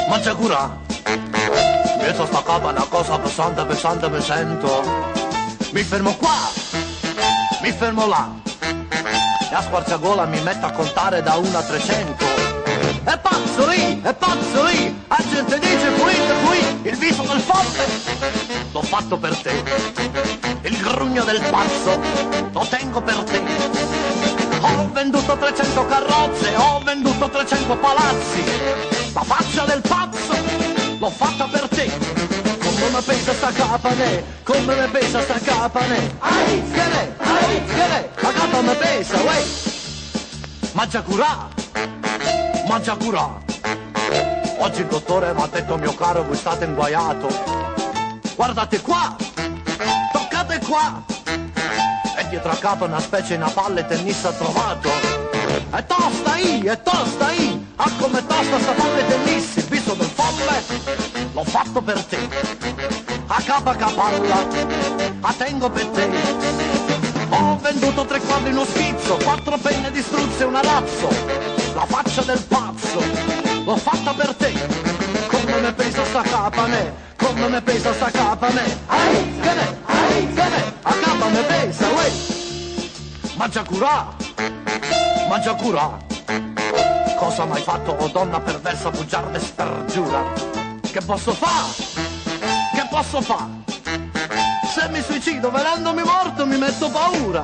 Mangia curà, dietro sta capa una cosa pesante, pesante mi sento. Mi fermo qua, mi fermo là, e a squarciagola mi metto a contare da 1 a 300. È pazzo lì, la gente dice qui, il viso del forte, l'ho fatto per te. Il grugno del pazzo, lo tengo per te. Ho venduto 300 carrozze, ho venduto 300 palazzi. La faccia del pazzo, l'ho fatta per te. Come me pesa sta capane, come me pesa sta capane. Che la capa me pesa, uè. Mangia curà. Oggi il dottore mi ha detto, mio caro, voi state inguaiato. Guardate qua, toccate qua. E dietro a capo una specie di palle tennista trovato. E tosta ahí, ah come tosta sta palle tennis. Il viso del folle, l'ho fatto per te. A capa capalla, a tengo per te. Ho venduto 3 quadri in uno schizzo, 4 penne di struzzo e un arazzo. La faccia del pazzo, l'ho fatta per te. Come me pesa sta capane, come me pesa sta capane. Che ne, a capa me pesa, uè. Mangia curà. Cosa m'hai fatto, oh donna perversa, bugiarda e spergiura? Che posso fa'? Se mi suicido vedendomi morto mi metto paura.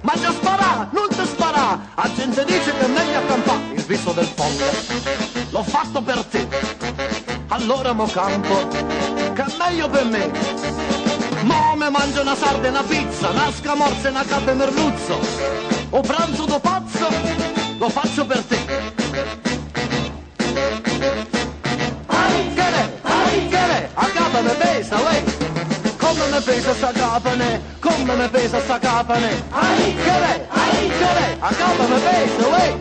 Ma già sparà, non ti sparà. La gente dice che è meglio accampare. Il viso del folle, l'ho fatto per te. Allora mo campo, che è meglio per me. Mo me mangio una sarda e una pizza, una scamorza e una capra e merluzzo. O pranzo do pazzo, lo faccio per te. Che ne, a capa me pesa, uè. Come me pesa sta capane, come me pesa sta capane. Che ne, a capa me pesa, uè.